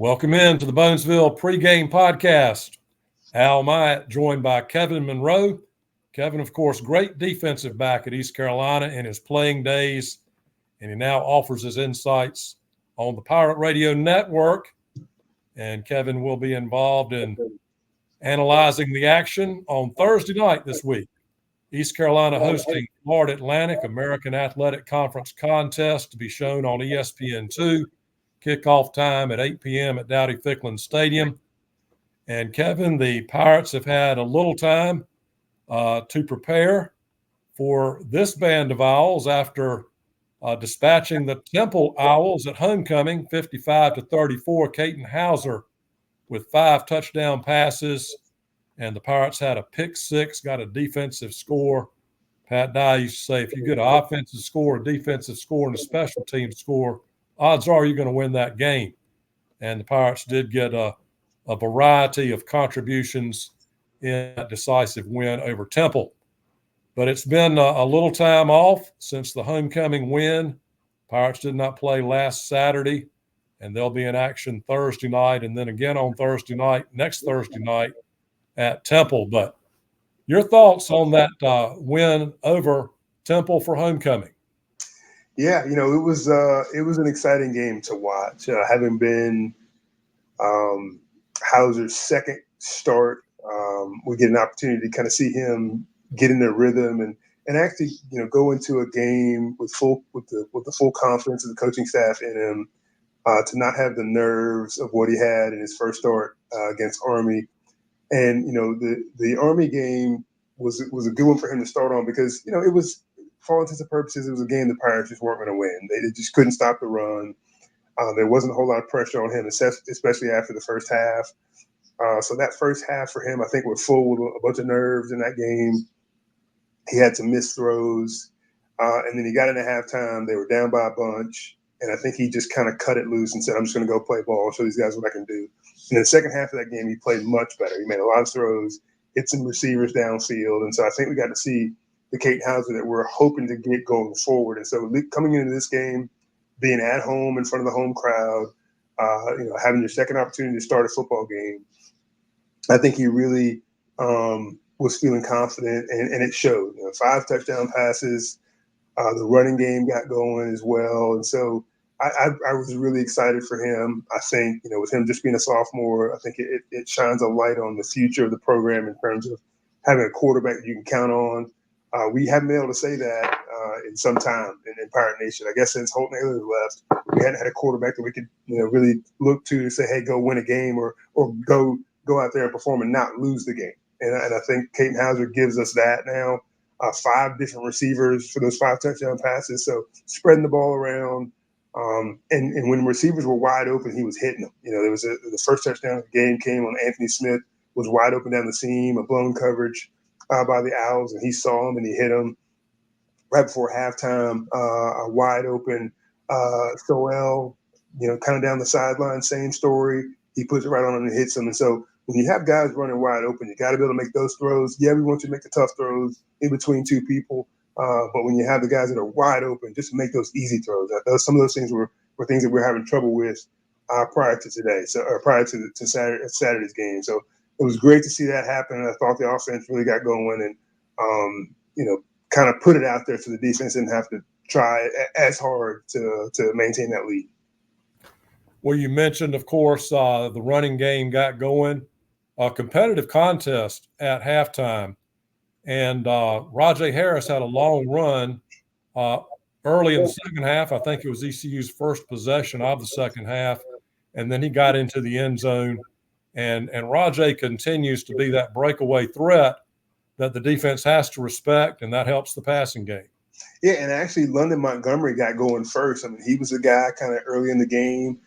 Welcome in to the Bonesville Pregame Podcast. Al Myatt joined by Kevin Monroe. Kevin, of course, great defensive back at East Carolina in his playing days, and he now offers his insights on the Pirate Radio Network. And Kevin will be involved in analyzing the action on Thursday night this week. East Carolina hosting Florida Atlantic American Athletic Conference contest to be shown on ESPN2. Kickoff time at 8 p.m. at Dowdy-Ficklen Stadium. And Kevin, the Pirates have had a little time to prepare for this band of Owls after dispatching the Temple Owls at homecoming, 55-34. Caton Hauser with 5 touchdown passes, and the Pirates had a pick 6, got a defensive score. Pat Dye used to say, if you get an offensive score, a defensive score, and a special team score, odds are you're going to win that game. And the Pirates did get a variety of contributions in that decisive win over Temple. But it's been a little time off since the homecoming win. Pirates did not play last Saturday, and they'll be in action Thursday night and then again on Thursday night, next Thursday night at Temple. But your thoughts on that win over Temple for homecoming? Yeah, it was an exciting game to watch. Having been Hauser's second start, we get an opportunity to kind of see him get in their rhythm and actually go into a game with the full confidence of the coaching staff in him, to not have the nerves of what he had in his first start against Army. And the Army game was a good one for him to start on because it was, for all intents and purposes, it was a game the Pirates just weren't going to win. They just couldn't stop the run. There wasn't a whole lot of pressure on him, especially after the first half. So that first half for him, I think, was full with a bunch of nerves in that game. He had some missed throws. And then he got into halftime. They were down by a bunch. And I think he just kind of cut it loose and said, I'm just going to go play ball, show these guys what I can do. And in the second half of that game, he played much better. He made a lot of throws, hit some receivers downfield. And so I think we got to see the Caton Hauser that we're hoping to get going forward. And so coming into this game, being at home in front of the home crowd, having your second opportunity to start a football game, I think he really was feeling confident, and it showed. 5 touchdown passes, the running game got going as well. And so I was really excited for him. I think, with him just being a sophomore, I think it shines a light on the future of the program in terms of having a quarterback that you can count on. We haven't been able to say that in some time in Pirate Nation. I guess since Holt Naylor left, we hadn't had a quarterback that we could really look to say, hey, go win a game or go out there and perform and not lose the game. And I think Caton Hauser gives us that now. 5 different receivers for those 5 touchdown passes. So spreading the ball around. And when receivers were wide open, he was hitting them. There was the first touchdown of the game came on Anthony Smith, was wide open down the seam, a blown coverage by the Owls, and he saw him and he hit him right before halftime. A wide open Soel, kind of down the sideline, same story. He puts it right on him and hits him. And so when you have guys running wide open, you got to be able to make those throws. Yeah, we want you to make the tough throws in between 2 people. But when you have the guys that are wide open, just make those easy throws. Some of those things were things that we're having trouble with prior to today, or prior to Saturday's game. So it was great to see that happen. I thought the offense really got going and, kind of put it out there so the defense didn't have to try as hard to maintain that lead. Well, you mentioned, of course, the running game got going. A competitive contest at halftime. And Rajay Harris had a long run early in the second half. I think it was ECU's first possession of the second half. And then he got into the end zone. And Rajay continues to be that breakaway threat that the defense has to respect, and that helps the passing game. Yeah, and actually London Montgomery got going first. I mean, he was a guy kind of early in the game.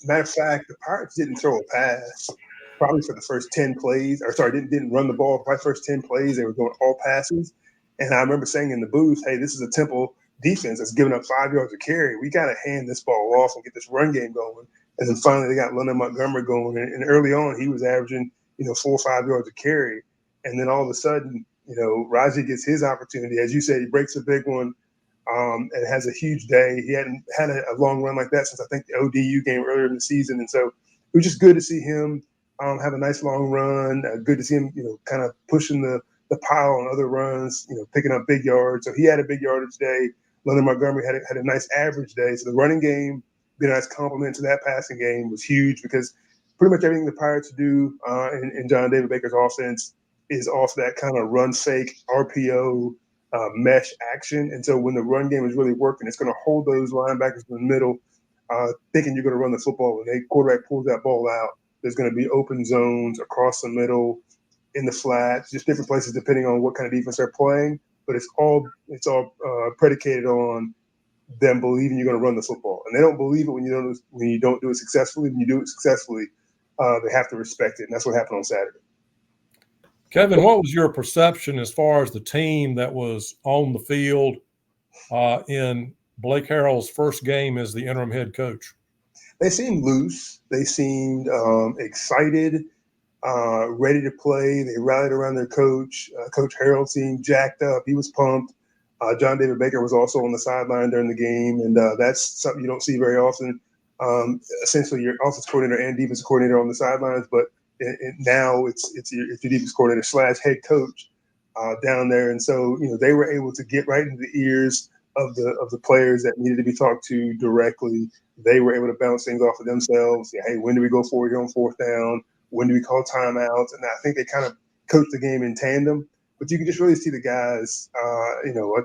Matter of fact, the Pirates didn't throw a pass probably for the first 10 plays. Didn't run the ball. Probably first 10 plays, they were going all passes. And I remember saying in the booth, hey, this is a Temple defense that's giving up 5 yards of carry. We got to hand this ball off and get this run game going. And then finally they got London Montgomery going. And early on, he was averaging, 4 or 5 yards of carry. And then all of a sudden, Rajay gets his opportunity. As you said, he breaks a big one. and has a huge day. He hadn't had a long run like that since I think the ODU game earlier in the season. And so it was just good to see him have a nice long run. Good to see him, kind of pushing the pile on other runs, picking up big yards. So he had a big yardage day. Leonard Montgomery had a nice average day. So the running game, being a nice compliment to that passing game, was huge because pretty much everything the Pirates do in John David Baker's offense is off that kind of run fake RPO mesh action. And so when the run game is really working, it's going to hold those linebackers in the middle, thinking you're going to run the football. When the quarterback pulls that ball out, there's going to be open zones across the middle, in the flats, just different places depending on what kind of defense they're playing. But it's all predicated on them believing you're going to run the football, and they don't believe it when you don't do it successfully. When you do it successfully, they have to respect it, and that's what happened on Saturday. Kevin, what was your perception as far as the team that was on the field in Blake Harrell's first game as the interim head coach? They seemed loose. They seemed excited, ready to play. They rallied around their coach. Coach Harrell seemed jacked up. He was pumped. John David Baker was also on the sideline during the game, and that's something you don't see very often. Essentially, your offensive coordinator and defensive coordinator on the sidelines, but now it's your defensive coordinator / head coach down there, and so they were able to get right into the ears of the players that needed to be talked to directly. They were able to bounce things off of themselves. Yeah, hey, when do we go forward here on fourth down? When do we call timeouts? And I think they kind of coached the game in tandem. But you can just really see the guys,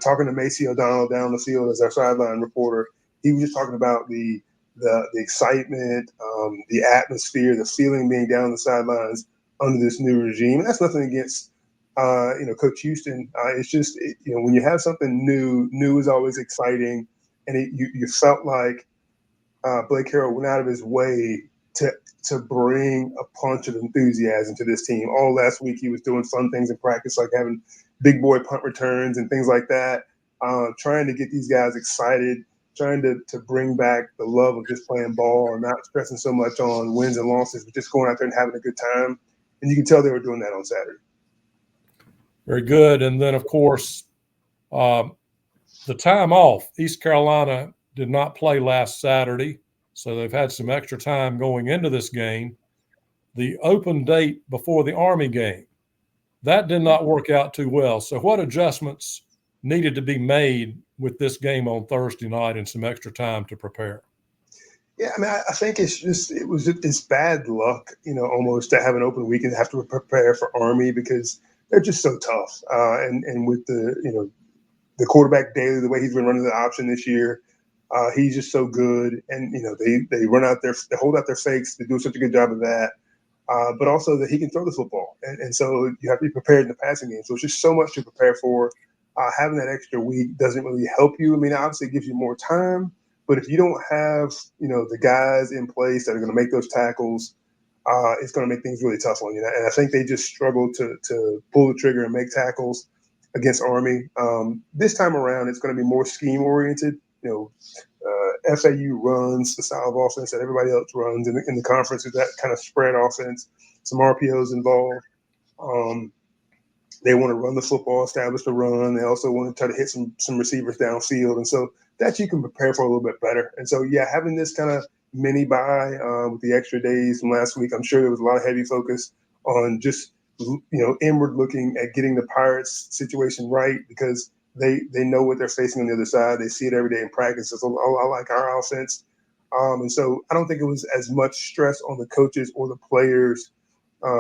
talking to Macy O'Donnell down the field as our sideline reporter. He was just talking about the excitement, the atmosphere, the feeling being down the sidelines under this new regime. And that's nothing against, Coach Houston. It's just, when you have something new is always exciting. And you felt like Blake Harrell went out of his way to bring a punch of enthusiasm to this team. All last week, he was doing fun things in practice, like having big boy punt returns and things like that, trying to get these guys excited, trying to bring back the love of just playing ball and not stressing so much on wins and losses, but just going out there and having a good time. And you can tell they were doing that on Saturday. Very good. And then, of course, the time off. East Carolina did not play last Saturday, so they've had some extra time going into this game. The open date before the Army game, that did not work out too well. So what adjustments needed to be made with this game on Thursday night and some extra time to prepare? Yeah, I mean, I think it's bad luck, almost to have an open week and have to prepare for Army because they're just so tough. And with the quarterback daily, the way he's been running the option this year, he's just so good. And they run out there, they hold out their fakes. They do such a good job of that. But also that he can throw the football, and so you have to be prepared in the passing game. So it's just so much to prepare for. Having that extra week doesn't really help you. I mean, obviously it gives you more time. But if you don't have, the guys in place that are going to make those tackles, it's going to make things really tough on you. And I think they just struggled to pull the trigger and make tackles against Army. This time around, it's going to be more scheme oriented. FAU runs the style of offense that everybody else runs in the conference, is that kind of spread offense. Some RPOs involved. They want to run the football, establish the run. They also want to try to hit some receivers downfield. And so that you can prepare for a little bit better. And so, yeah, having this kind of mini bye with the extra days from last week, I'm sure there was a lot of heavy focus on just, inward looking at getting the Pirates situation right, because they know what they're facing on the other side. They see it every day in practice. It's a lot like our offense. And so I don't think it was as much stress on the coaches or the players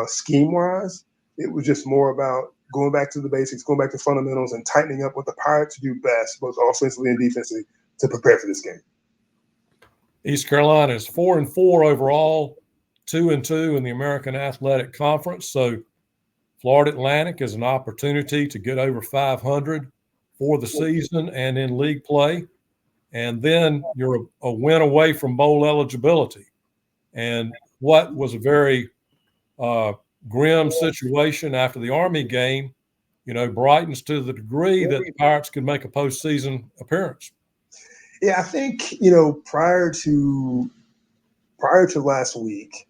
scheme-wise. It was just more about going back to the basics, going back to fundamentals, and tightening up what the Pirates do best, both offensively and defensively, to prepare for this game. East Carolina is 4-4 overall, 2-2 in the American Athletic Conference. So Florida Atlantic is an opportunity to get over 500 for the season and in league play. And then you're a win away from bowl eligibility. And what was a very grim situation after the Army game, brightens to the degree that the Pirates could make a postseason appearance. Yeah, I think, prior to last week,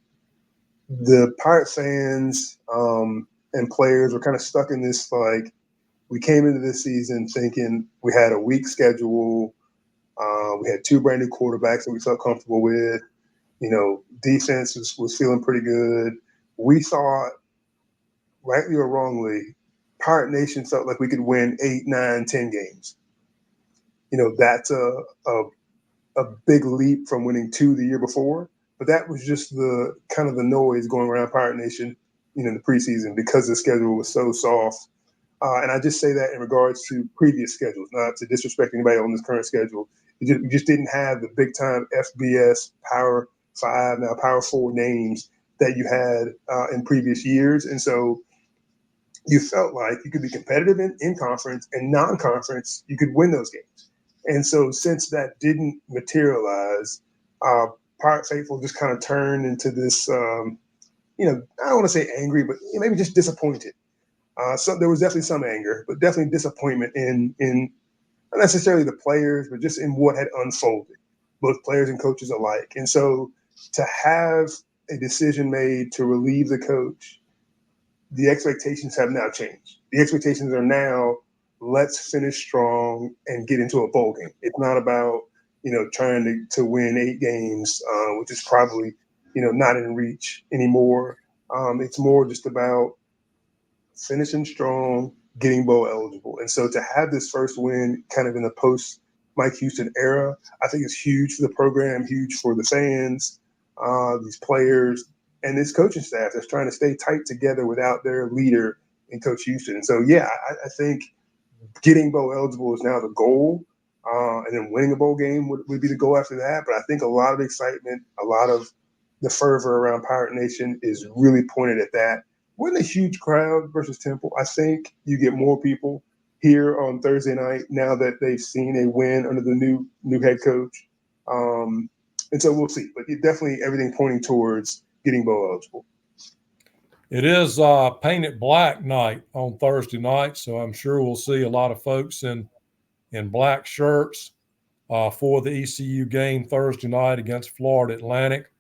the Pirate fans and players were kind of stuck in this, like, we came into this season thinking we had a weak schedule. We had 2 brand new quarterbacks that we felt comfortable with. Defense was feeling pretty good. We thought, rightly or wrongly, Pirate Nation felt like we could win 8, 9, 10 games. That's a big leap from winning 2 the year before. But that was just the kind of the noise going around Pirate Nation, in the preseason because the schedule was so soft. And I just say that in regards to previous schedules, not to disrespect anybody on this current schedule. You just didn't have the big time FBS, Power 5, now Power 4 names that you had in previous years. And so you felt like you could be competitive in conference and non-conference, you could win those games. And so since that didn't materialize, Pirate Faithful just kind of turned into this, I don't want to say angry, but maybe just disappointed. So there was definitely some anger, but definitely disappointment in not necessarily the players, but just in what had unfolded, both players and coaches alike. And so to have a decision made to relieve the coach, the expectations have now changed. The expectations are now, let's finish strong and get into a bowl game. It's not about, trying to win 8 games, which is probably, not in reach anymore. It's more just about finishing strong, getting bowl eligible. And so to have this first win kind of in the post Mike Houston era, I think is huge for the program, huge for the fans, these players, and this coaching staff that's trying to stay tight together without their leader in Coach Houston. And so, yeah, I think getting bowl eligible is now the goal, and then winning a bowl game would be the goal after that. But I think a lot of excitement, a lot of the fervor around Pirate Nation is really pointed at that. Wasn't a huge crowd versus Temple. I think you get more people here on Thursday night now that they've seen a win under the new head coach. And so we'll see. But definitely everything pointing towards getting bowl eligible. It is painted black night on Thursday night, so I'm sure we'll see a lot of folks in black shirts for the ECU game Thursday night against Florida Atlantic.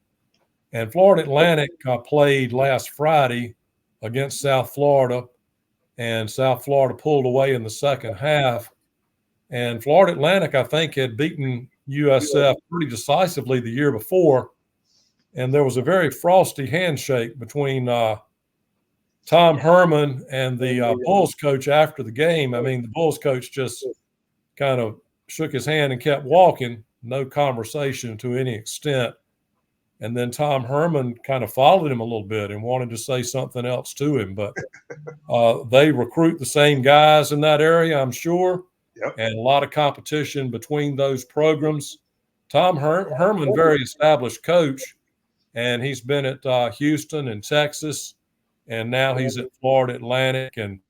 And Florida Atlantic played last Friday against South Florida, and South Florida pulled away in the second half. And Florida Atlantic, I think, had beaten USF pretty decisively the year before, and there was a very frosty handshake between Tom Herman and the Bulls coach after the game. I mean, the Bulls coach just kind of shook his hand and kept walking, no conversation to any extent. And then Tom Herman kind of followed him a little bit and wanted to say something else to him. But they recruit the same guys in that area, I'm sure, and a lot of competition between those programs. Tom Herman, very established coach, and he's been at Houston and Texas, and now he's at Florida Atlantic. And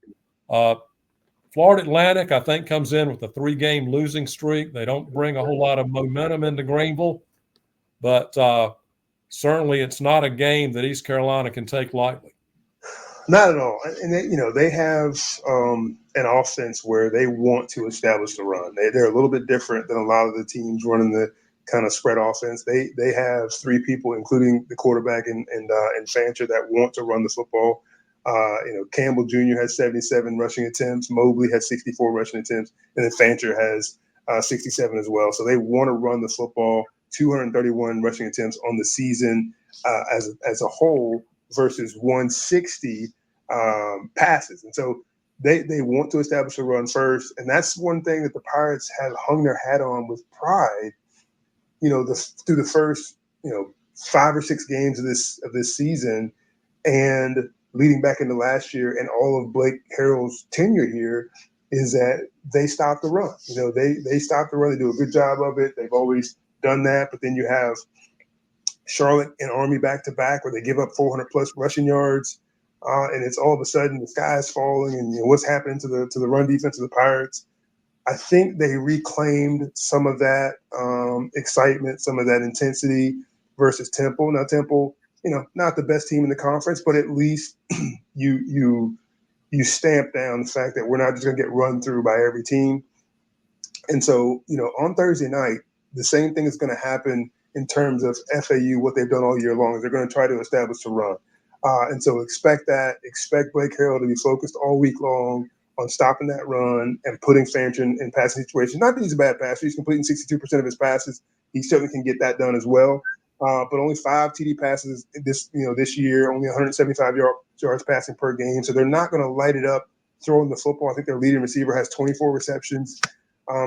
Florida Atlantic, I think, comes in with a 3-game losing streak. They don't bring a whole lot of momentum into Greenville, but certainly it's not a game that East Carolina can take lightly. Not at all. And they have an offense where they want to establish the run. They're a little bit different than a lot of the teams running the kind of spread offense. They have 3 people, including the quarterback and Fancher, that want to run the football. Campbell Jr. has 77 rushing attempts. Mobley has 64 rushing attempts, and then Fancher has 67 as well. So they want to run the football. 231 rushing attempts on the season as a whole versus 160 passes. And so they want to establish a run first. And that's one thing that the Pirates have hung their hat on with pride, through the first, 5 or 6 games of this season and leading back into last year and all of Blake Harrell's tenure here is that they stop the run. They stop the run. They do a good job of it. They've always done that. But then you have Charlotte and Army back to back where they give up 400 plus rushing yards. And it's all of a sudden the sky is falling and what's happening to the run defense of the Pirates. I think they reclaimed some of that excitement, some of that intensity versus Temple. Now Temple, not the best team in the conference, but at least you stamp down the fact that we're not just going to get run through by every team. And so, on Thursday night, the same thing is going to happen in terms of FAU, what they've done all year long. They're going to try to establish a run. And so expect that. Expect Blake Harrell to be focused all week long on stopping that run and putting Fancher in passing situations. Not that he's a bad passer. He's completing 62% of his passes. He certainly can get that done as well. But only 5 TD passes this year, only 175 yards passing per game. So they're not going to light it up throwing the football. I think their leading receiver has 24 receptions.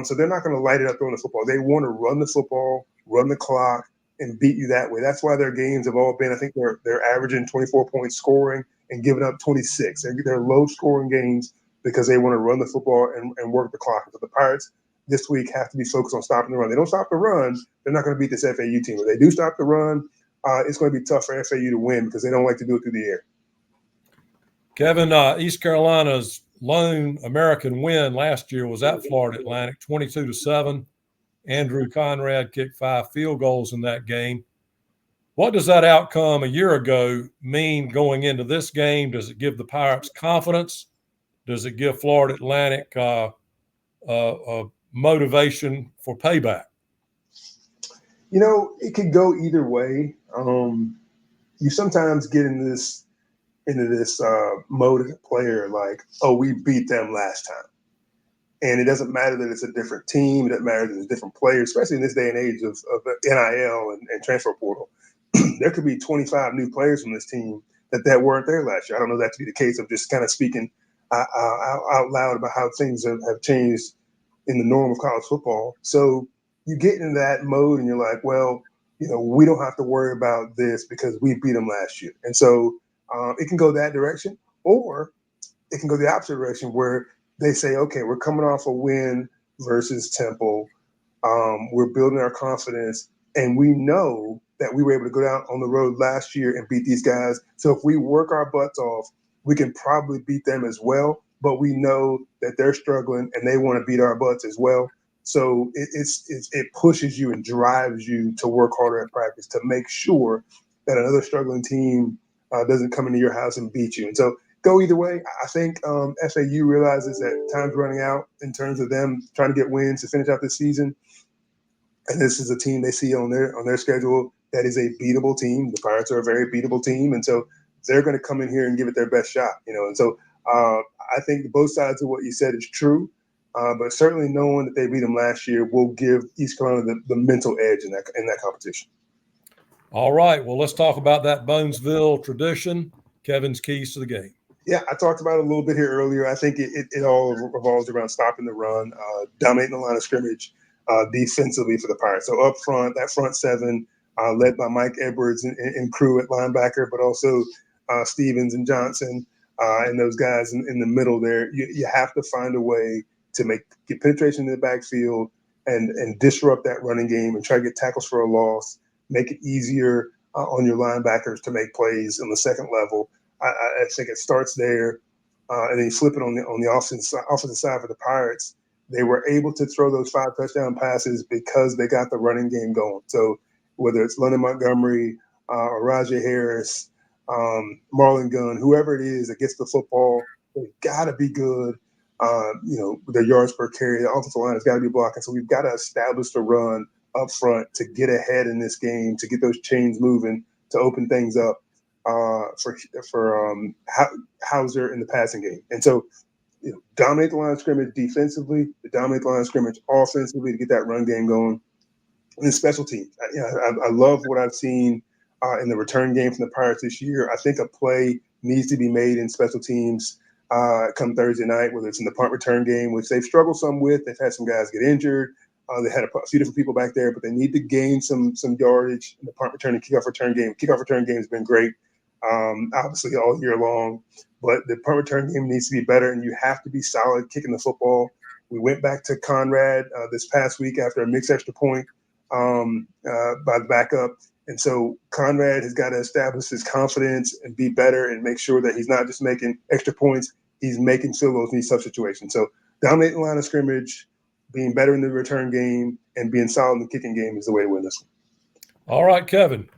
So they're not going to light it up throwing the football. They want to run the football, run the clock, and beat you that way. That's why their games have all been, I think they're averaging 24 points scoring and giving up 26. They're low-scoring games because they want to run the football and work the clock. So the Pirates this week have to be focused on stopping the run. They don't stop the run, they're not going to beat this FAU team. If they do stop the run, it's going to be tough for FAU to win because they don't like to do it through the air. Kevin, East Carolina's lone American win last year was at Florida Atlantic, 22-7. Andrew Conrad kicked 5 field goals in that game. What does that outcome a year ago mean going into this game? Does it give the Pirates confidence? Does it give Florida Atlantic motivation for payback? It could go either way. You sometimes get into this mode as a player like, oh, we beat them last time. And it doesn't matter that it's a different team. It doesn't matter that there's different players, especially in this day and age of NIL and transfer portal. There could be 25 new players from this team that weren't there last year. I don't know that to be the case. I'm just kind of speaking out loud about how things have changed in the norm of college football. So you get into that mode and you're like, well, we don't have to worry about this because we beat them last year. And so it can go that direction, or it can go the opposite direction where they say, okay, we're coming off a win versus Temple. We're building our confidence, and we know that we were able to go down on the road last year and beat these guys. So if we work our butts off, we can probably beat them as well. But we know that they're struggling and they want to beat our butts as well. So it pushes you and drives you to work harder at practice to make sure that another struggling team doesn't come into your house and beat you. And so go either way. I think FAU realizes that time's running out in terms of them trying to get wins to finish out this season. And this is a team they see on their schedule that is a beatable team. The Pirates are a very beatable team. And so they're going to come in here and give it their best shot, And so I think both sides of what you said is true. But certainly knowing that they beat them last year will give East Carolina the mental edge in that competition. All right. Well, let's talk about that Bonesville tradition. Kevin's keys to the game. Yeah, I talked about it a little bit here earlier. I think it all revolves around stopping the run, dominating the line of scrimmage defensively for the Pirates. So up front, that front seven, led by Mike Edwards and crew at linebacker, but also Stevens and Johnson and those guys in the middle there. You have to find a way to get penetration in the backfield and disrupt that running game and try to get tackles for a loss, make it easier on your linebackers to make plays on the second level. I think it starts there, and then you flip it on the offensive side for the Pirates. They were able to throw those 5 touchdown passes because they got the running game going. So whether it's London Montgomery or Rajay Harris, Marlon Gunn, whoever it is that gets the football, they've got to be good. Their yards per carry, the offensive line has got to be blocking. So we've got to establish the run up front to get ahead in this game, to get those chains moving, to open things up for Hauser in the passing game. And so, dominate the line of scrimmage defensively, dominate the line of scrimmage offensively to get that run game going. And then special teams. I love what I've seen in the return game from the Pirates this year. I think a play needs to be made in special teams come Thursday night, whether it's in the punt return game, which they've struggled some with. They've had some guys get injured. They had a few different people back there, but they need to gain some yardage in the punt return and kickoff return game. Kickoff return game has been great, obviously all year long, but the punt return game needs to be better, and you have to be solid kicking the football. We went back to Conrad this past week after a mixed extra point by the backup. And so Conrad has got to establish his confidence and be better and make sure that he's not just making extra points, he's making field goals in these tough situations. So dominating the line of scrimmage, being better in the return game, and being solid in the kicking game is the way to win this one. All right, Kevin.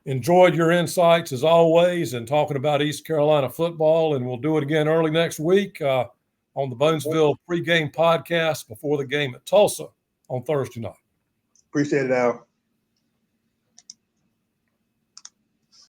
Enjoyed your insights as always and talking about East Carolina football, and we'll do it again early next week on the Bonesville Pregame Podcast before the game at Tulsa on Thursday night. Appreciate it, Al.